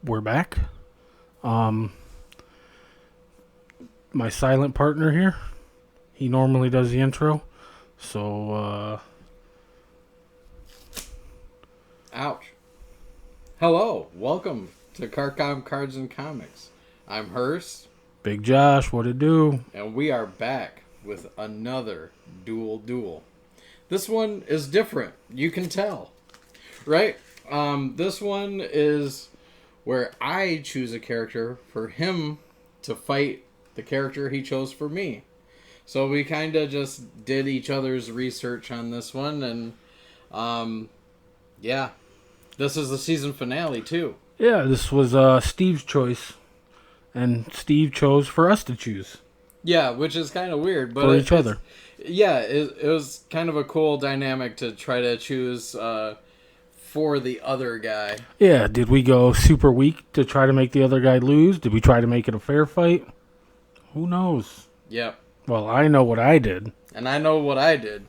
we're back. My silent partner here, he normally does the intro. So, Ouch. Hello, welcome to Karkom Cards and Comics. I'm Hearst. Big Josh, what it do? And we are back with another Duel. This one is different, you can tell. Right? This one is where I choose a character for him to fight the character he chose for me. So we kind of just did each other's research on this one, and yeah, this is the season finale too. Yeah, this was Steve's choice, and Steve chose for us to choose. Yeah, which is kind of weird, but for each other. Yeah, it was kind of a cool dynamic to try to choose for the other guy. Yeah, did we go super weak to try to make the other guy lose? Did we try to make it a fair fight? Who knows? Yep. Well, I know what I did. And I know what I did.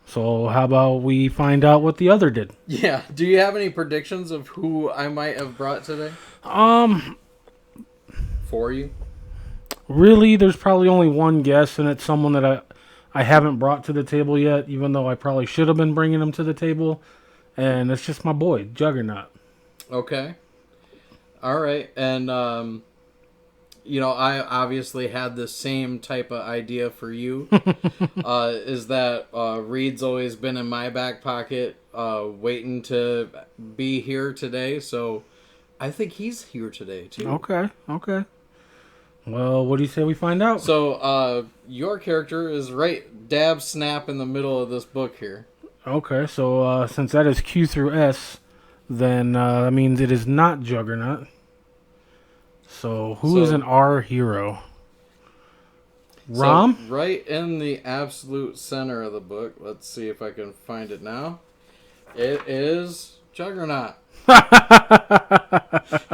So how about we find out what the other did? Yeah. Do you have any predictions of who I might have brought today? For you? Really, there's probably only one guess, and it's someone that I haven't brought to the table yet, even though I probably should have been bringing him to the table. And it's just my boy, Juggernaut. Okay. All right. And, I obviously had the same type of idea for you. Is that Reed's always been in my back pocket, waiting to be here today. So I think he's here today, too. Okay. Well, what do you say we find out? So your character is right dab snap in the middle of this book here. Okay, so since that is Q through S, then that means it is not Juggernaut. So who is an R hero? Rom? So right in the absolute center of the book. Let's see if I can find it now. It is Juggernaut.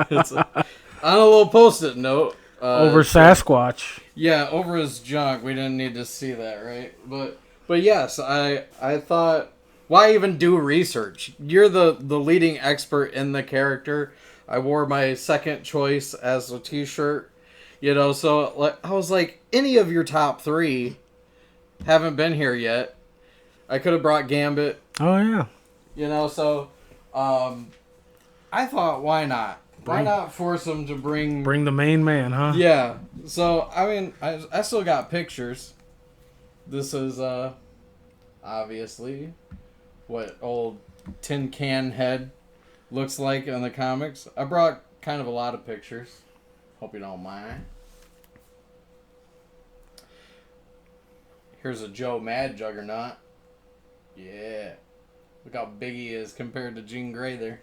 It's on a little post-it note. Over Sasquatch. Yeah, over his junk. We didn't need to see that, right? But yes, I thought, why even do research? You're the leading expert in the character. I wore my second choice as a t-shirt. So I was like, any of your top three haven't been here yet. I could have brought Gambit. Oh, yeah. So I thought, why not? Why not force him to bring the main man, huh? Yeah. So, I mean, I still got pictures. This is, obviously what old tin can head looks like in the comics. I brought kind of a lot of pictures. Hope you don't mind. Here's a Joe Mad Juggernaut. Yeah. Look how big he is compared to Jean Grey there.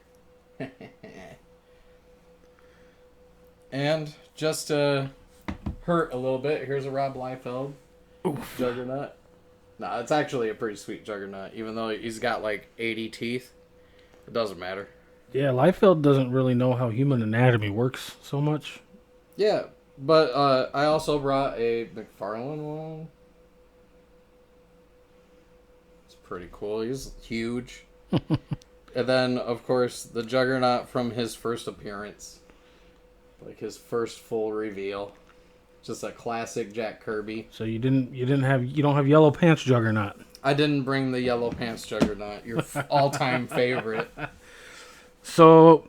And just to hurt a little bit, here's a Rob Liefeld Juggernaut. Nah, it's actually a pretty sweet Juggernaut, even though he's got like 80 teeth. It doesn't matter. Yeah, Liefeld doesn't really know how human anatomy works so much. Yeah, but I also brought a McFarlane one. It's pretty cool. He's huge. And then, of course, the Juggernaut from his first appearance. Like his first full reveal. Just a classic Jack Kirby. So you don't have Yellow Pants Juggernaut. I didn't bring the Yellow Pants Juggernaut, your all-time favorite. So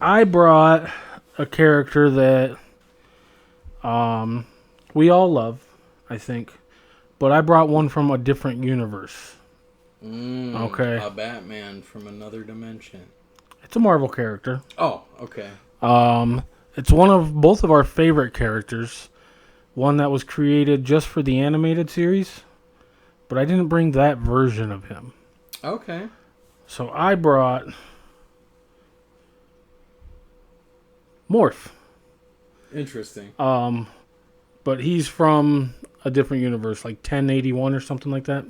I brought a character that we all love, I think. But I brought one from a different universe. Okay. A Batman from another dimension. It's a Marvel character. Oh, okay. It's one of both of our favorite characters. One that was created just for the animated series. But I didn't bring that version of him. Okay. So I brought Morph. Interesting. But he's from a different universe, like 1081 or something like that.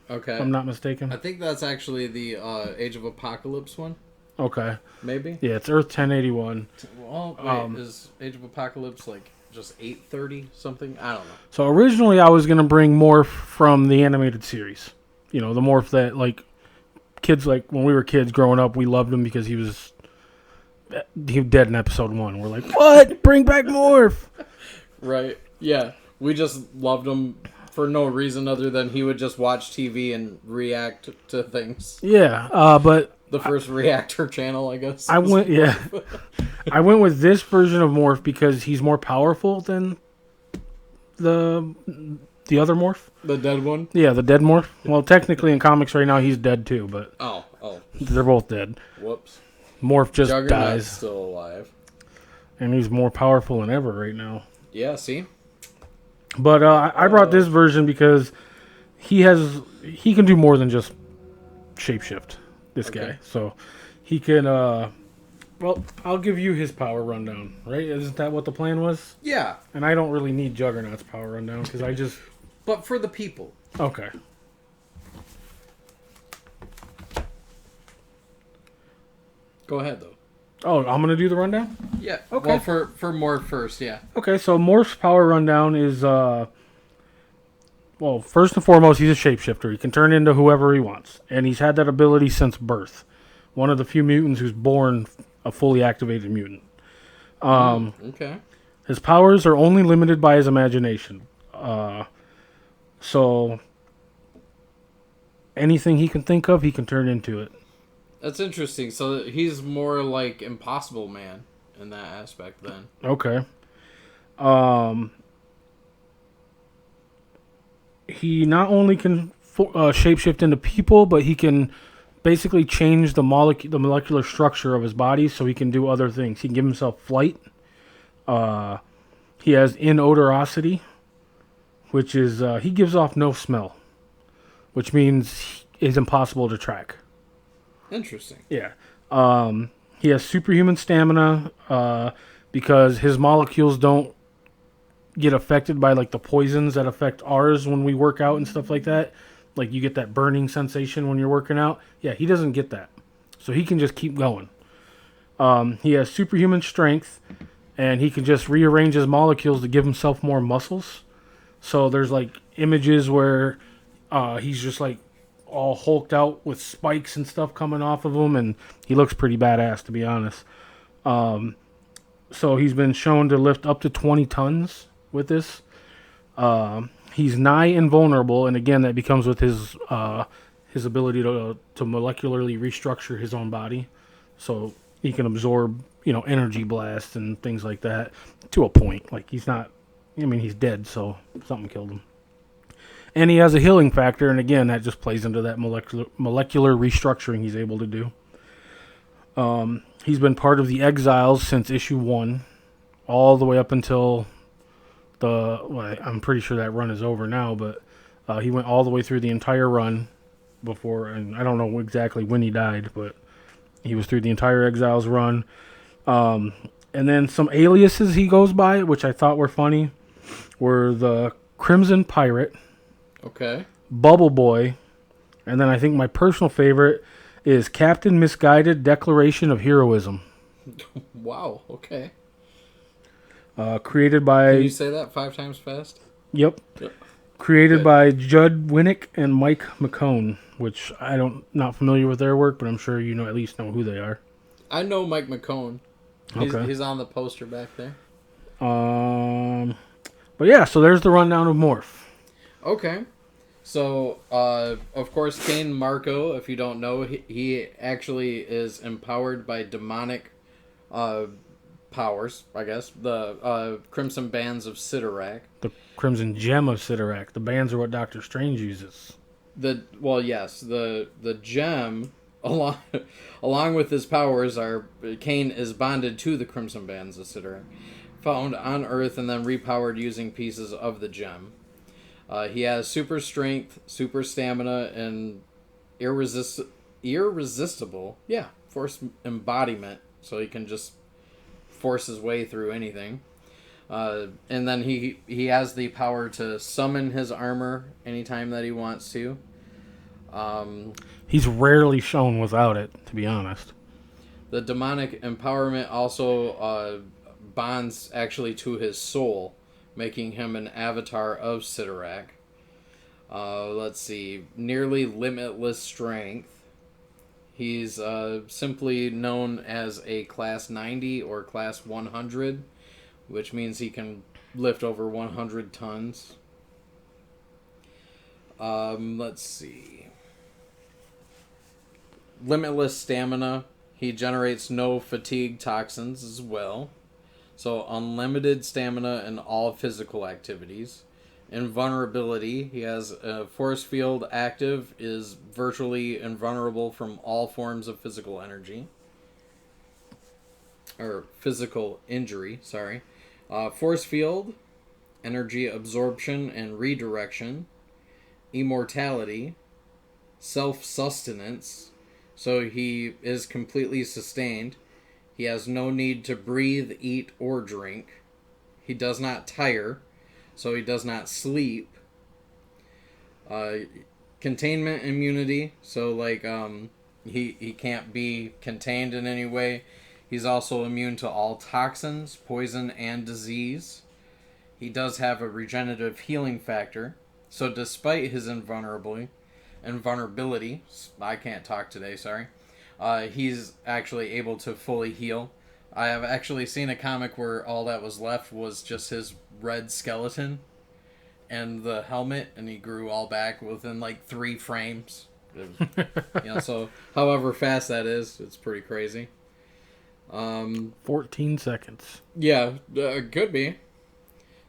Okay. If I'm not mistaken. I think that's actually the Age of Apocalypse one. Okay. Maybe? Yeah, it's Earth 1081. Well, wait, is Age of Apocalypse like just 830 something? I don't know. So originally I was going to bring Morph from the animated series. The Morph that, like, kids, like, when we were kids growing up, we loved him because he was he dead in episode 1. We're like, what? Bring back Morph. Right. Yeah. We just loved him for no reason other than he would just watch TV and react to things. Yeah, but The first reactor channel, I guess. I went with this version of Morph because he's more powerful than the other Morph. The dead one? Yeah, the dead Morph. Well, technically in comics right now he's dead too, but Oh. they're both dead. Whoops. Morph just Juggernaut's dies, still alive. and he's more powerful than ever right now. Yeah, see? But I brought this version because he can do more than just shapeshift. This guy, so he can. Well, I'll give you his power rundown. Right? Isn't that what the plan was? Yeah. And I don't really need Juggernaut's power rundown because I just. But for the people. Okay. Go ahead, though. Oh, I'm gonna do the rundown. Yeah. Okay. Well, for more first, yeah. Okay, so Morph's power rundown is well, first and foremost, he's a shapeshifter. He can turn into whoever he wants, and he's had that ability since birth. One of the few mutants who's born a fully activated mutant. Okay. His powers are only limited by his imagination. So anything he can think of, he can turn into it. That's interesting. So he's more like Impossible Man in that aspect then. Okay. He not only can shapeshift into people, but he can basically change the molecular structure of his body so he can do other things. He can give himself flight. He has inodorosity, which is he gives off no smell, which means he's impossible to track. Interesting. Yeah. He has superhuman stamina because his molecules don't get affected by like the poisons that affect ours when we work out and stuff like that. Like you get that burning sensation when you're working out. Yeah, he doesn't get that. So he can just keep going. He has superhuman strength, and he can just rearrange his molecules to give himself more muscles. So there's like images where he's just like all hulked out with spikes and stuff coming off of him, and he looks pretty badass, to be honest. So he's been shown to lift up to 20 tons with this. He's nigh invulnerable, and again, that becomes with his ability to molecularly restructure his own body, so he can absorb, energy blasts and things like that to a point. Like he's not, he's dead, so something killed him. And he has a healing factor, and again, that just plays into that molecular restructuring he's able to do. He's been part of the Exiles since issue 1, all the way up until I'm pretty sure that run is over now, but he went all the way through the entire run before, and I don't know exactly when he died, but he was through the entire Exiles run. And then some aliases he goes by, which I thought were funny, were the Crimson Pirate, Okay. Bubble Boy, and then I think my personal favorite is Captain Misguided Declaration of Heroism. Wow. Okay. Created by... Can you say that 5 times fast? Yep. Created by Judd Winnick and Mike McCone, which not familiar with their work, but I'm sure at least know who they are. I know Mike McCone. He's on the poster back there. But yeah, so there's the rundown of Morph. Okay. So, of course, Kane Marco, if you don't know, he actually is empowered by demonic powers, I guess. The Crimson Bands of Sidorak. The Crimson Gem of Sidorak. The bands are what Doctor Strange uses. Yes. The gem, along with his powers, Kane is bonded to the Crimson Bands of Sidorak, found on Earth and then repowered using pieces of the gem. He has super strength, super stamina, and irresistible force embodiment, so he can just force his way through anything. And then he has the power to summon his armor anytime that he wants to. He's rarely shown without it, to be honest. The demonic empowerment also bonds actually to his soul, making him an avatar of Sidorak. Let's see. Nearly limitless strength. He's simply known as a Class 90 or Class 100, which means he can lift over 100 tons. Let's see. Limitless stamina. He generates no fatigue toxins as well. So unlimited stamina in all physical activities. Invulnerability. He has a force field active, is virtually invulnerable from all forms of physical energy. Or physical injury, sorry. Force field, energy absorption and redirection. Immortality. Self-sustenance. So he is completely sustained. He has no need to breathe, eat, or drink. He does not tire, so he does not sleep. Containment immunity, so like he can't be contained in any way. He's also immune to all toxins, poison, and disease. He does have a regenerative healing factor, so despite his invulnerability, I can't talk today, sorry. He's actually able to fully heal. I have actually seen a comic where all that was left was just his red skeleton and the helmet, and he grew all back within like 3 frames. So however fast that is, it's pretty crazy. 14 seconds. Yeah, could be.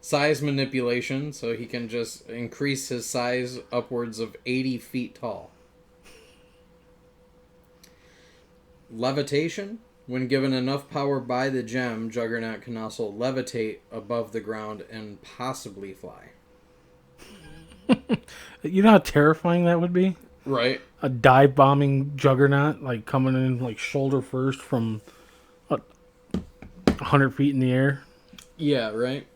Size manipulation, so he can just increase his size upwards of 80 feet tall. Levitation. When given enough power by the gem, Juggernaut can also levitate above the ground and possibly fly. You know how terrifying that would be? Right. A dive bombing Juggernaut, like coming in like shoulder first from 100 feet in the air. Yeah, right.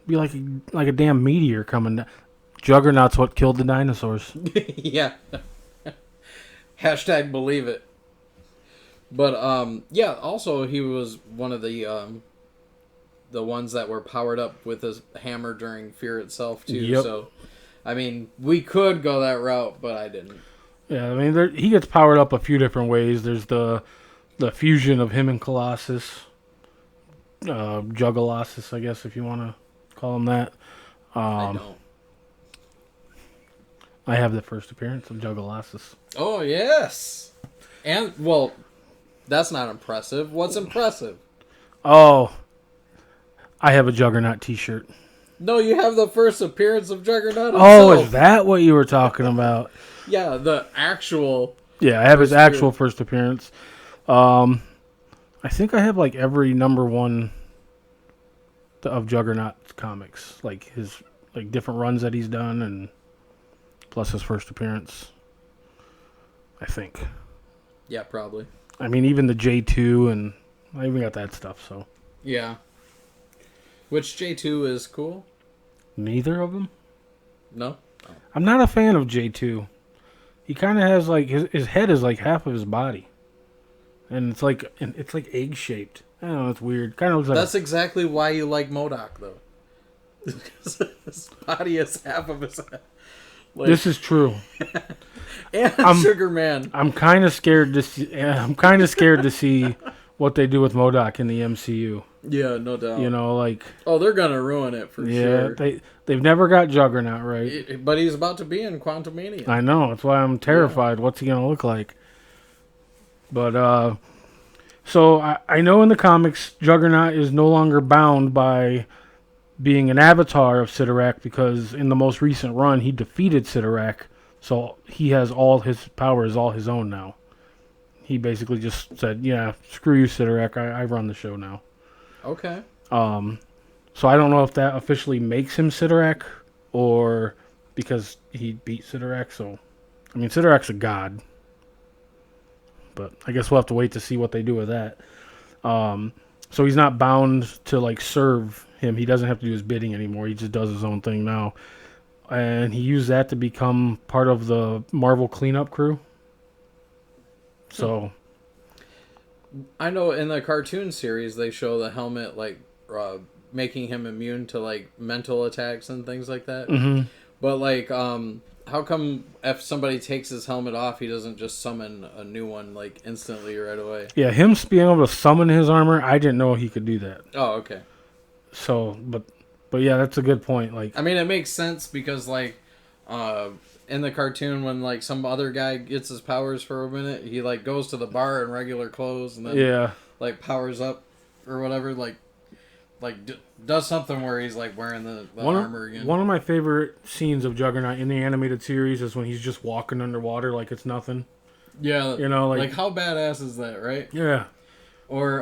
Be like a damn meteor coming down. Juggernaut's what killed the dinosaurs. Yeah. Hashtag believe it. But yeah, also he was one of the ones that were powered up with his hammer during Fear itself too. Yep. So I mean, we could go that route, but I didn't. Yeah, I mean he gets powered up a few different ways. There's the fusion of him and Colossus. Juggalossus, I guess, if you want to call him that. I don't. I have the first appearance of Juggalossus. Oh, yes. And, well, that's not impressive. What's impressive? Oh, I have a Juggernaut t-shirt. No, you have the first appearance of Juggernaut himself. Oh, is that what you were talking about? Yeah, the actual... Yeah, I have his actual first appearance. I think I have, like, every number 1 of Juggernaut comics. Like, his different runs that he's done, and plus his first appearance. I think. Yeah, probably. I mean, even the J2, and I even got that stuff, so. Yeah. Which J2 is cool? Neither of them? No? Oh. I'm not a fan of J2. He kind of has, like, his head is like half of his body. And it's like egg-shaped. I don't know, it's weird. Kind of looks like... That's exactly why you like MODOK, though. Because his body is half of his head. Like... This is true. And Sugar Man. I'm kind of scared to see what they do with MODOK in the MCU. Yeah, no doubt. You know, like... Oh, they're going to ruin it for sure. Yeah, they've never got Juggernaut right. But he's about to be in Quantumania. I know. That's why I'm terrified. Yeah. What's he going to look like? But, so I know in the comics, Juggernaut is no longer bound by being an avatar of Sidorak, because in the most recent run, he defeated Sidorak. So he has all his powers all his own now. He basically just said, yeah, screw you, Sidorak. I run the show now. Okay. So I don't know if that officially makes him Sidorak, or because he beat Sidorak. So, I mean, Sidorak's a god. But I guess we'll have to wait to see what they do with that. So he's not bound to, like, serve him. He doesn't have to do his bidding anymore. He just does his own thing now. And he used that to become part of the Marvel cleanup crew. So... I know in the cartoon series they show the helmet, like, making him immune to, like, mental attacks and things like that. Mm-hmm. But like, how come if somebody takes his helmet off, he doesn't just summon a new one like instantly right away? Yeah, him being able to summon his armor, I didn't know he could do that. Oh, okay. So, but yeah, that's a good point. Like, I mean, it makes sense because like, in the cartoon when like some other guy gets his powers for a minute, he like goes to the bar in regular clothes and then yeah, like powers up or whatever, does something where he's like wearing the armor again. one of my favorite scenes of Juggernaut in the animated series is when he's just walking underwater like it's nothing. Yeah, You know, like how badass is that, right? Yeah. Or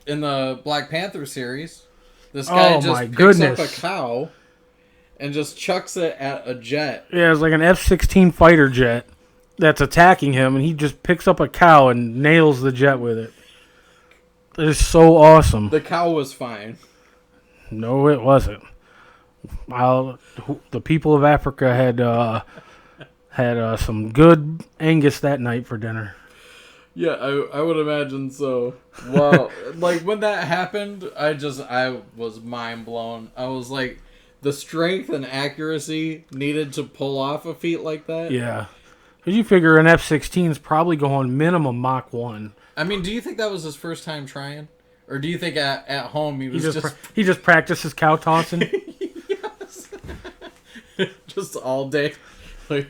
in the Black Panther series, this guy just picks goodness. up a cow and just chucks it at a jet. Yeah, it's like an F-16 fighter jet that's attacking him, and he just picks up a cow and nails the jet with it. It's so awesome. The cow was fine. No, it wasn't. The people of Africa had some good Angus that night for dinner. Yeah, I would imagine so. Well, like when that happened, I was mind blown. I was like, the strength and accuracy needed to pull off a feat like that. Yeah, because you figure an F-16 is probably going minimum Mach 1. I mean, do you think that was his first time trying, or do you think at home he was he just practices cow tossing? Yes. Just all day, like.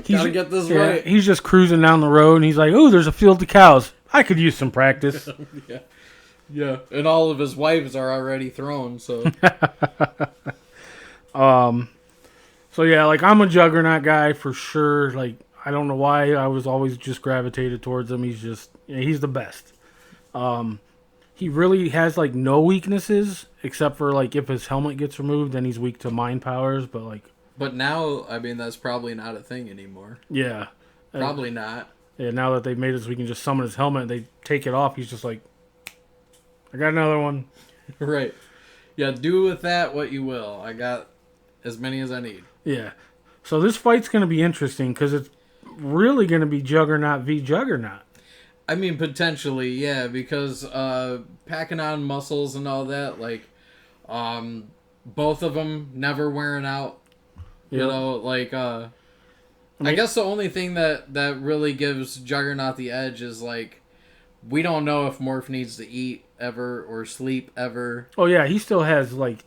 Gotta get this right. He's just cruising down the road, and he's like, "Oh, there's a field of cows. I could use some practice." yeah. And all of his wives are already thrown, so. So yeah, like I'm a Juggernaut guy for sure. Like I don't know why I was always just gravitated towards him. He's the best. He really has like no weaknesses except for like if his helmet gets removed, then he's weak to mind powers. But now, I mean, that's probably not a thing anymore. Yeah. Probably not. Yeah, now that they've made it so we can just summon his helmet, they take it off, he's just like, I got another one. Right. Yeah, do with that what you will. I got as many as I need. Yeah. So this fight's going to be interesting because it's really going to be Juggernaut v. Juggernaut. I mean, potentially, yeah, because packing on muscles and all that, like, both of them never wearing out. You know, like, I guess the only thing that really gives Juggernaut the edge is, like, we don't know if Morph needs to eat ever or sleep ever. Oh, yeah, he still has, like,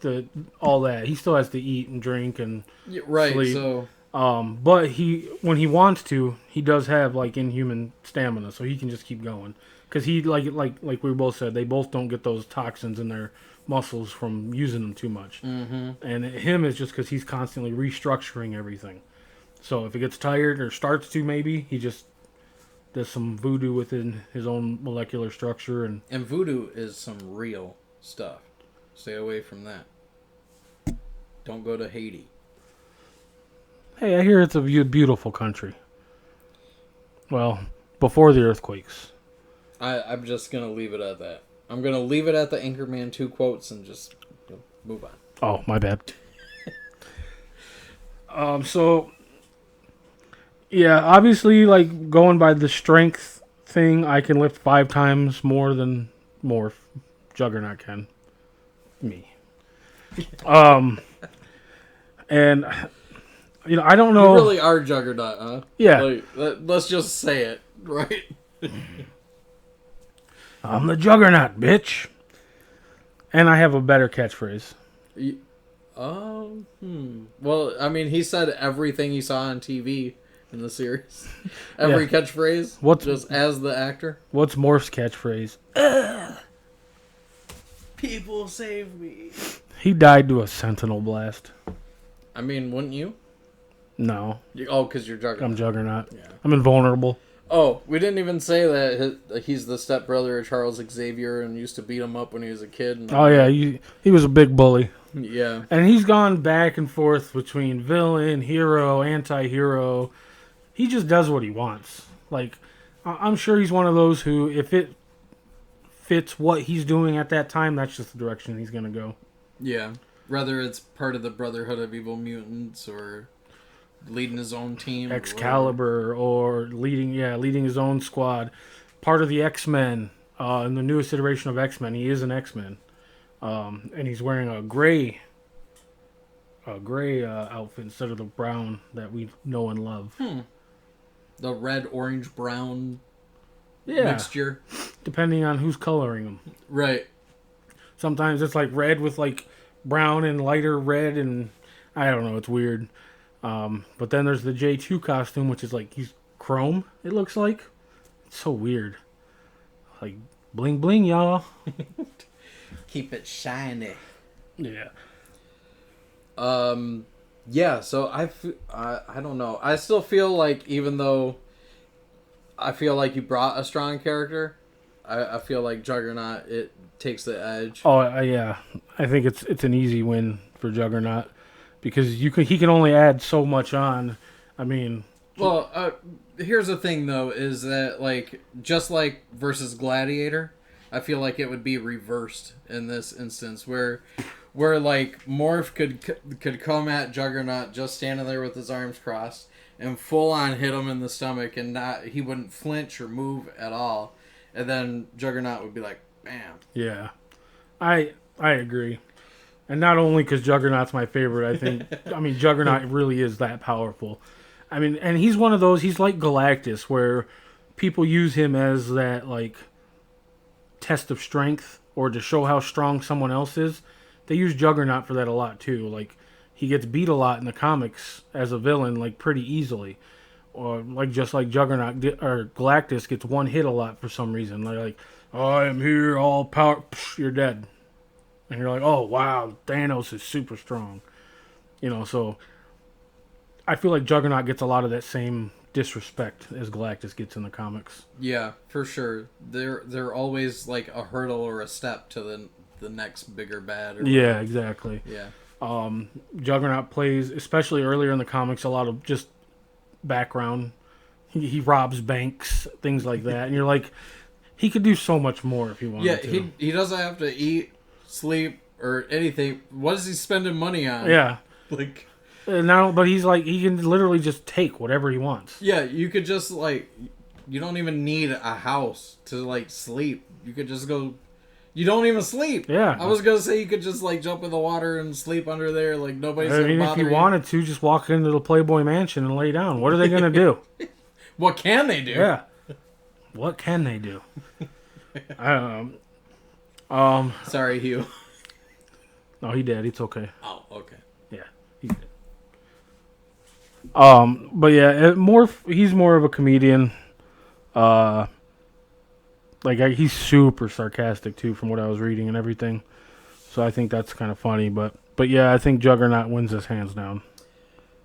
all that. He still has to eat and drink and sleep. So... but when he wants to, he does have, like, inhuman stamina, so he can just keep going. Because he, like we both said, they both don't get those toxins in their muscles from using them too much. Mm-hmm. And him is just because he's constantly restructuring everything. So if he gets tired or starts to, maybe he just does some voodoo within his own molecular structure. And voodoo is some real stuff. Stay away from that. Don't go to Haiti. Hey, I hear it's a beautiful country. Well, before the earthquakes. I'm just going to leave it at that. I'm going to leave it at the Anchorman 2 quotes and just move on. Oh, my bad. So, yeah, obviously, like, going by the strength thing, I can lift 5 times more than Morph. Juggernaut can. Me. And, you know, I don't know. You really are Juggernaut, huh? Yeah. Like, let's just say it, right? I'm the Juggernaut, bitch. And I have a better catchphrase. Well, I mean, he said everything he saw on TV in the series. Every catchphrase. Just as the actor. What's Morph's catchphrase? People save me. He died to a sentinel blast. I mean, wouldn't you? No. Because you're Juggernaut. I'm Juggernaut. Yeah. I'm invulnerable. Oh, we didn't even say that he's the stepbrother of Charles Xavier and used to beat him up when he was a kid. Oh, yeah. He was a big bully. Yeah. And he's gone back and forth between villain, hero, anti-hero. He just does what he wants. Like, I'm sure he's one of those who, if it fits what he's doing at that time, that's just the direction he's going to go. Yeah. Whether it's part of the Brotherhood of Evil Mutants or leading his own team. Excalibur or leading his own squad. Part of the X-Men. In the newest iteration of X-Men, he is an X-Men. And he's wearing a gray gray outfit instead of the brown that we know and love. The red, orange, brown Yeah, mixture. depending on who's coloring them. Right. Sometimes it's like red with like brown and lighter red, and I don't know. It's weird. But then there's the J2 costume, which is like he's chrome. It looks like it's so weird. Like bling bling, y'all. Keep it shiny. Yeah. Yeah, so I don't know. I still feel like, even though I feel like you brought a strong character, I feel like Juggernaut, it takes the edge. Oh yeah. I think it's an easy win for Juggernaut because he can only add so much on. I mean, Well, here's the thing though, is that like just like versus Gladiator, I feel like it would be reversed in this instance where like Morph could come at Juggernaut just standing there with his arms crossed and full on hit him in the stomach, and he wouldn't flinch or move at all, and then Juggernaut would be like, bam. yeah. I agree. And not only because Juggernaut's my favorite, I think. I mean, Juggernaut really is that powerful. I mean, and he's one of those. He's like Galactus, where people use him as that like test of strength or to show how strong someone else is. They use Juggernaut for that a lot too. Like he gets beat a lot in the comics as a villain, like pretty easily, or like just like Juggernaut or Galactus gets one hit a lot for some reason. Like I am here, all power. Psh, you're dead, and you're like, oh wow, Thanos is super strong. So I feel like Juggernaut gets a lot of that same disrespect as Galactus gets in the comics. Yeah, for sure. They're always like a hurdle or a step to the next bigger bad. Or Yeah, exactly. Yeah. Juggernaut plays, especially earlier in the comics, a lot of just background. He robs banks, things like that, and you're like, he could do so much more if he wanted Yeah, to. he doesn't have to eat, sleep, or anything. What is he spending money on? Yeah. Like, Now, but he's like, he can literally just take whatever he wants. yeah, you could just like, you don't even need a house to like sleep. You could just go. You don't even sleep. Yeah. I was gonna say you could just like jump in the water and sleep under there, like nobody's I gonna mean, if bother you you. wanted to, just walk into the Playboy Mansion and lay down. What are they gonna do? What can they do? Yeah. What can they do? Sorry, Hugh. No, he did. It's okay. Oh, okay. Yeah, he did. But yeah, he's more of a comedian. He's super sarcastic too, from what I was reading and everything. So I think that's kind of funny. But yeah, I think Juggernaut wins this hands down.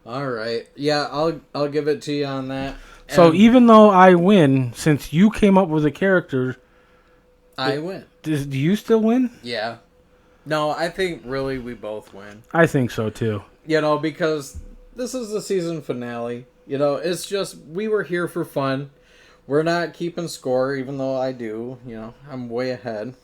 All right. Yeah, I'll give it to you on that. So even though I win, since you came up with a character, I win. do you still win? Yeah. No, I think really we both win. I think so too. Because this is the season finale. It's just we were here for fun. We're not keeping score, even though I do. I'm way ahead.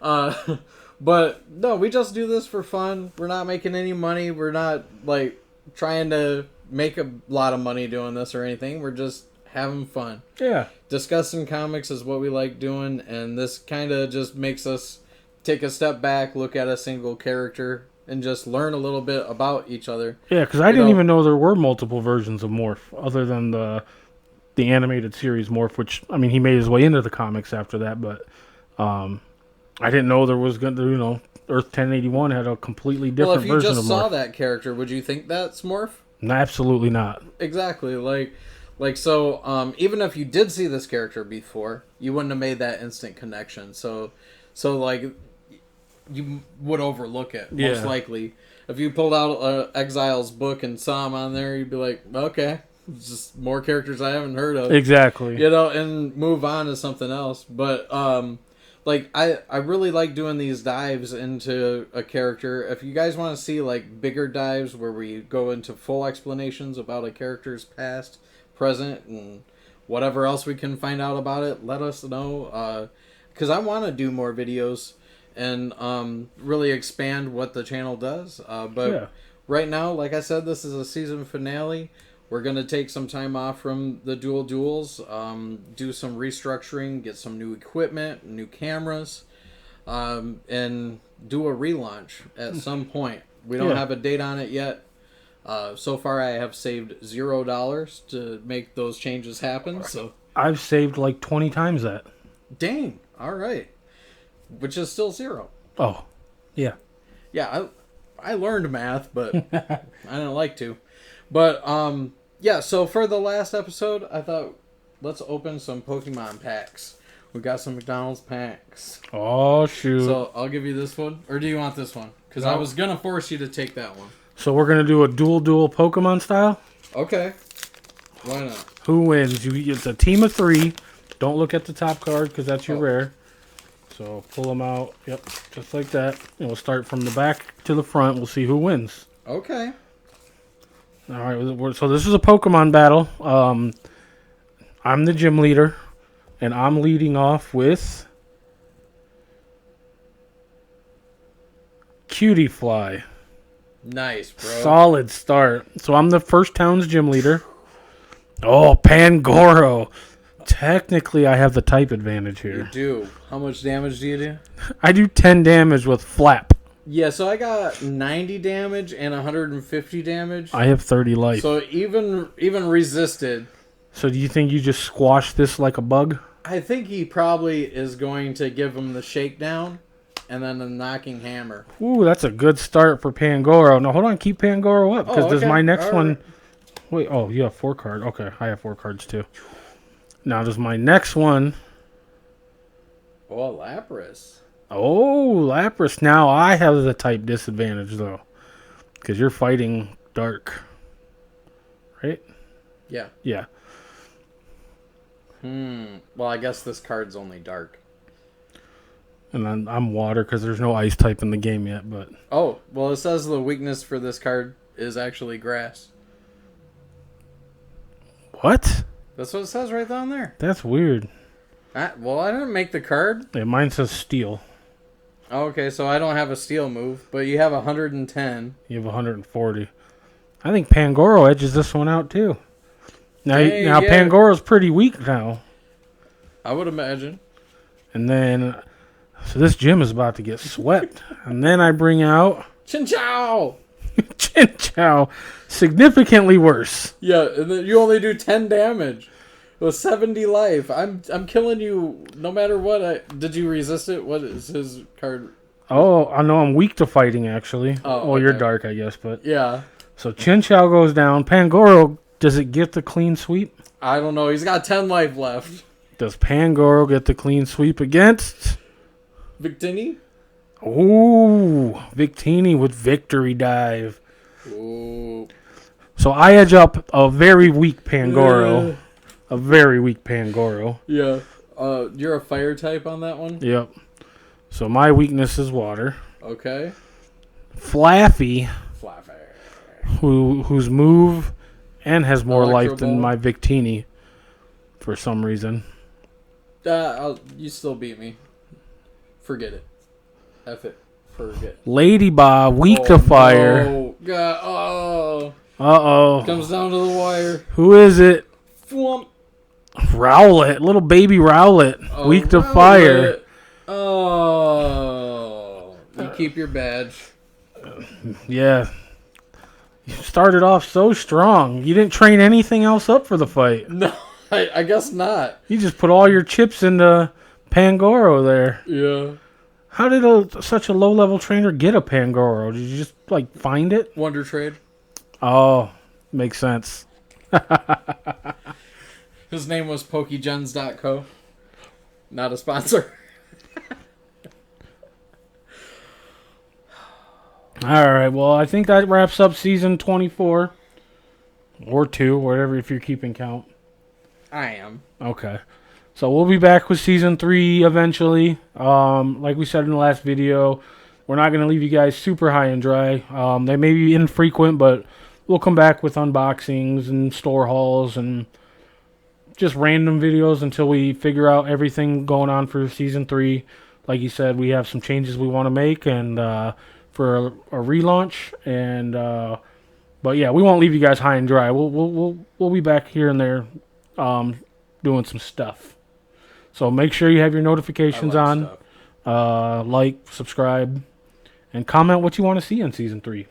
But no, we just do this for fun. We're not making any money. We're not like trying to make a lot of money doing this or anything. We're just having fun. Yeah. Discussing comics is what we like doing, and this kind of just makes us take a step back, look at a single character, and just learn a little bit about each other. Yeah, because I didn't even know there were multiple versions of Morph, other than the animated series Morph, which, I mean, he made his way into the comics after that, but I didn't know there was going to, Earth 1081 had a completely different version of Morph. Well, if you just saw that character, would you think that's Morph? No, absolutely not. Exactly. So, even if you did see this character before, you wouldn't have made that instant connection. So you would overlook it, most likely. If you pulled out Exile's book and saw him on there, you'd be like, okay, it's just more characters I haven't heard of. Exactly. And move on to something else. But, I really like doing these dives into a character. If you guys want to see, bigger dives where we go into full explanations about a character's past, present, and whatever else we can find out about it, let us know. Because I want to do more videos and really expand what the channel does. Right now, like I said, this is a season finale. We're going to take some time off from the duels, do some restructuring, get some new equipment, new cameras, and do a relaunch at some point. We don't Yeah. have a date on it yet. So far, I have saved $0 to make those changes happen. So, I've saved like 20 times that. dang. All right. Which is still 0. Oh, yeah. Yeah, I learned math, but I didn't like to. But yeah. So for the last episode, I thought let's open some Pokemon packs. We got some McDonald's packs. Oh, shoot. So I'll give you this one, or do you want this one? Because I No. was gonna force you to take that one. So we're going to do a dual Pokemon style? Okay. Why not? Who wins? It's a team of 3. Don't look at the top card because that's your Oh. rare. So pull them out. Yep, just like that. And we'll start from the back to the front. We'll see who wins. Okay. All right. So this is a Pokemon battle. I'm the gym leader, and I'm leading off with Cutie Fly. Nice, bro. Solid start. So I'm the first town's gym leader. Oh, Pangoro. Technically, I have the type advantage You here. do. How much damage do you do? I do 10 damage with Flap. Yeah, so I got 90 damage and 150 damage. I have 30 life. So even resisted. So do you think you just squash this like a bug? I think he probably is going to give him the shakedown and then the knocking hammer. Ooh, that's a good start for Pangoro. Now, hold on. Keep Pangoro up because does okay. my next All one... right. Wait, oh, you have 4 cards. Okay, I have 4 cards too. Now, does my next one... Oh, Lapras. Oh, Lapras. Now I have the type disadvantage, though. Because you're fighting dark. Right? Yeah. Yeah. Well, I guess this card's only dark. And then I'm water because there's no ice type in the game yet, but... Oh, well, it says the weakness for this card is actually grass. What? That's what it says right down there. That's weird. Well, I didn't make the card. Yeah, mine says steel. Okay, so I don't have a steel move, but you have 110. You have 140. I think Pangoro edges this one out, too. Now, Dang, now yeah. Pangoro's pretty weak now. I would imagine. And then... So this gym is about to get swept. And then I bring out... Chin-chow! Chin-chow. Significantly worse. Yeah, and then you only do 10 damage. With 70 life. I'm killing you no matter what. Did you resist it? What is his card? Oh, I know I'm weak to fighting, actually. Oh, You're okay. dark, I guess. But Yeah. So Chin-chow goes down. Pangoro, does it get the clean sweep? I don't know. He's got 10 life left. Does Pangoro get the clean sweep against... Victini? Ooh, Victini with victory dive. Ooh. So I edge up a very weak Pangoro. A very weak Pangoro. Yeah. You're a fire type on that one? Yep. So my weakness is water. Okay. Flaffy, Fluffy. whose move and has more Electro life than Ball. my Victini for some reason. You still beat me. Forget it. F it. Forget. Lady Bob, weak to fire. No. God. Oh. Uh-oh. Comes down to the wire. Who is it? Thwomp. Rowlet. Little baby Rowlet. Oh, weak to Rowlet. fire. Oh. You keep your badge. Yeah. You started off so strong. You didn't train anything else up for the fight. No, I guess not. You just put all your chips into Pangoro there. Yeah. How did such a low-level trainer get a Pangoro? Did you just, find it? Wonder Trade. Oh, makes sense. His name was Pokegens.co. Not a sponsor. All right, well, I think that wraps up season 24. Or 2, whatever, if you're keeping count. I am. Okay. So we'll be back with season 3 eventually. Like we said in the last video, we're not going to leave you guys super high and dry. They may be infrequent, but we'll come back with unboxings and store hauls and just random videos until we figure out everything going on for season 3. Like you said, we have some changes we want to make and for a relaunch. And but yeah, we won't leave you guys high and dry. We'll be back here and there doing some stuff. So make sure you have your notifications on. Stuff. Like, subscribe, and comment what you want to see in season 3.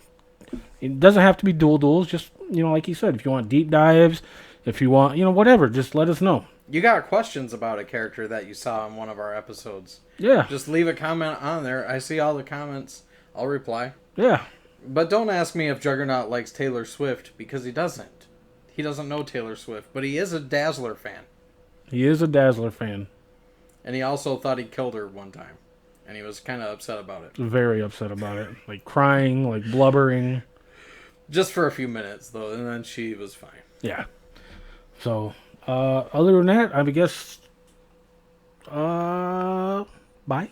It doesn't have to be duels. Just, like you said, if you want deep dives, if you want, whatever, just let us know. You got questions about a character that you saw in one of our episodes. Yeah. Just leave a comment on there. I see all the comments. I'll reply. Yeah. But don't ask me if Juggernaut likes Taylor Swift, because he doesn't. He doesn't know Taylor Swift, but he is a Dazzler fan. He is a Dazzler fan. And he also thought he killed her one time. And he was kind of upset about it. Very upset about it. Like crying, like blubbering. Just for a few minutes, though, and then she was fine. Yeah. So, other than that, I guess, bye.